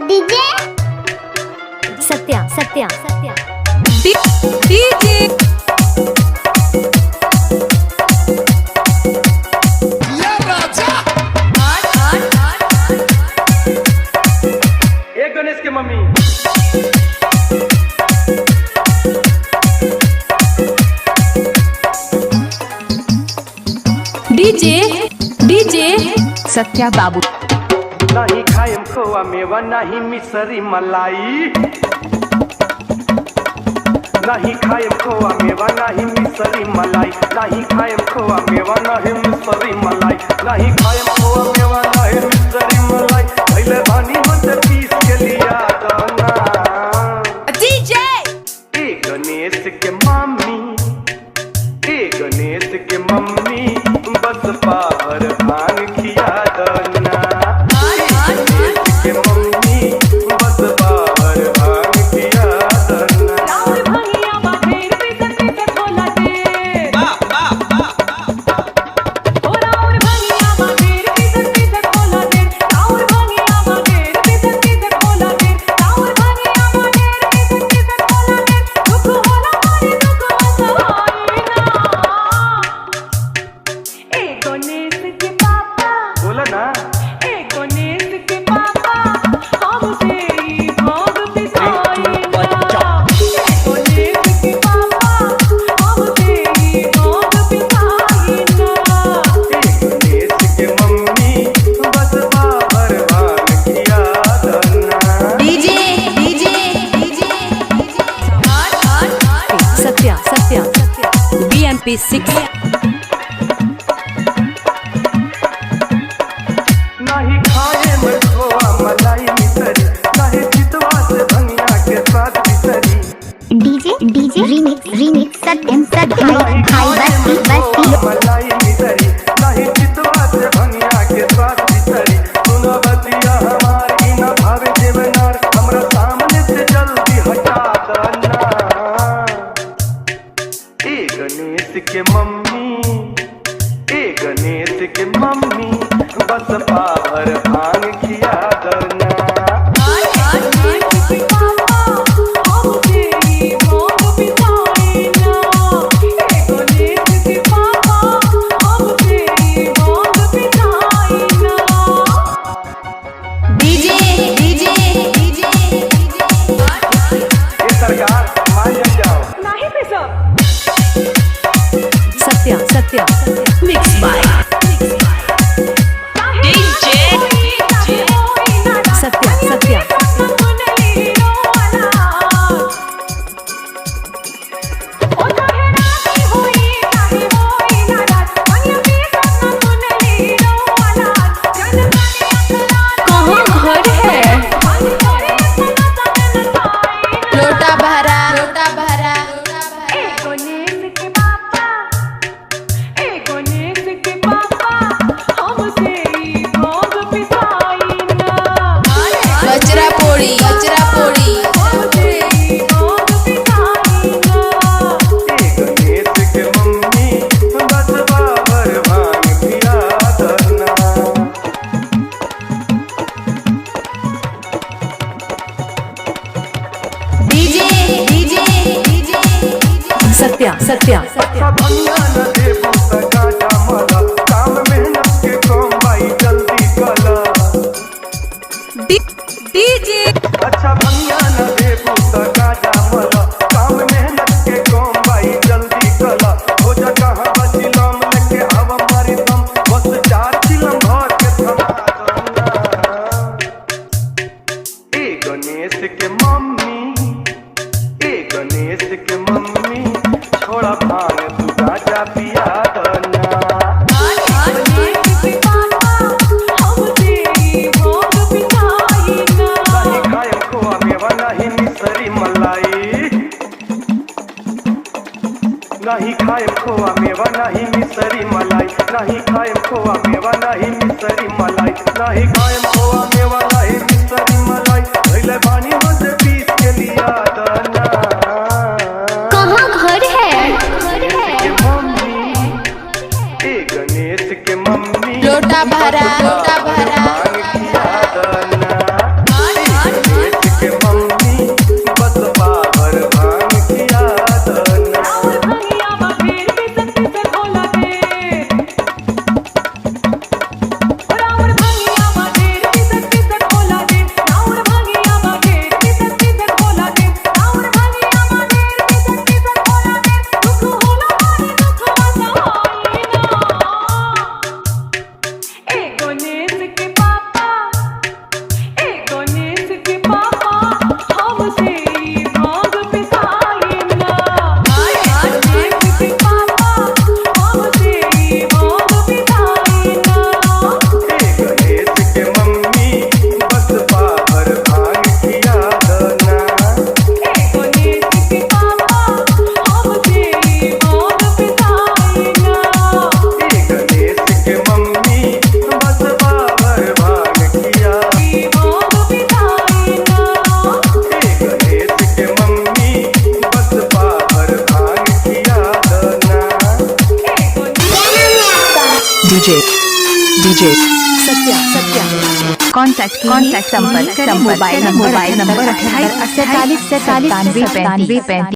DJ सत्या सत्या सत्या डीजे एक गणेश के मम्मी डीजे डीजे सत्या बाबू। नहीं खाएम खोआ मेवा नहीं मिसरी मलाई, नहीं खाएम खोआ मेवा नहीं मिसरी मलाई, नहीं खाएम खोआ मेवा नहीं मिसरी मलाई, नहीं खाएम खोआ मेवा नहीं मिसरी मलाई। पहले भानी होते पीस के लिया दाना डीजे ए गणेश के मम्मी, ए गणेश के मम्मी बस पावर भांग खिया दाना के मम्मी बस पावर भांग खिया दाना। राउर भंगिया बाधेर पिसर पिसर खोला दे ओ राउर भंगिया बाधेर पिसर पिसर खोला दे, राउर भंगिया बाधेर पिसर पिसर खोला दे, राउर भंगिया बाधेर पिसर पिसर खोला दे। दुख होला मारे दुख असहाय ना ए गणेश के पापा, बोला ना ए गणेश के पापा हमसे ही भांग पिसाई ना। ए गणेश के पापा हमसे ही भांग पिसाई ना। ए गणेश के मम्मी बस पावर भांग खिया दाना। डीजे डीजे डीजे सत्या सत्या सत्या BMP 6 नहीं खाए में खोआ मलाई मिसरी, नहीं चितवा से भंगिया के साथ बिसरी। डीजे डीजे रीमिक्स रीमिक्स सत्यम सत्या नहीं हाय खाए बस्ती में खोआ बस्ती मलाई मिसरी, नहीं चितवा से भंगिया के साथ बिसरी। सुनो बतिया हमारी न भावे देवनार, हमरा सामने से जल्दी हटा देना। ए गणेश के मम्मी, ए गणेश के मम्मी बस पावर भांग खिया देना। गणेश के पापा हमसे ही भांग पिसाई ना। ए गणेश के पापा हमसे ही भांग पिसाई ना। डीजे डीजे डीजे ये सरकार मान जाओ। नहीं पिसा सत्या सत्या मिक्स बाय सत्या सत्या कहाँ घर है? लोटा भरा लोटा भरा कचरा पोड़ी कचरा पोड़ी ए गणेश के मम्मी बस पावर भांग खिया देना। डीजे डीजे डीजे सत्या सत्या अच्छा भंगा न दे पुस्तक काटा मला, काम मेहनत के कम भाई जल्दी कला। डीजे अच्छा भंगा न दे पुस्तक काटा मला, काम मेहनत के कम भाई जल्दी कला। हो जा कहाँ बचिलम लेके आव मारी दम, बस 4 चिलम भर के थमा देना। ए गणेश के मम्मी, ए गणेश के मम्मी छोड़ा भांग तू गाजा पिया देना। नहीं खाएम खोआ मेवा नहीं मिसरी मलाई, नहीं खाएम खोआ मेवा नहीं मिसरी मलाई, नहीं खाएम खोआ मेवा नहीं मिसरी मलाई, नहीं खाएम खोआ मेवा नहीं मिसरी मलाई। पहले पानी होते पीस के लिया दाना। कहाँ घर है के मम्मी, ए गणेश के मम्मी लोटा भरा लोटा भरा भांग खिया देना। DJ सत्या सत्या कॉन्टैक्ट संपर्क करें मोबाइल नंबर 48 47 95 35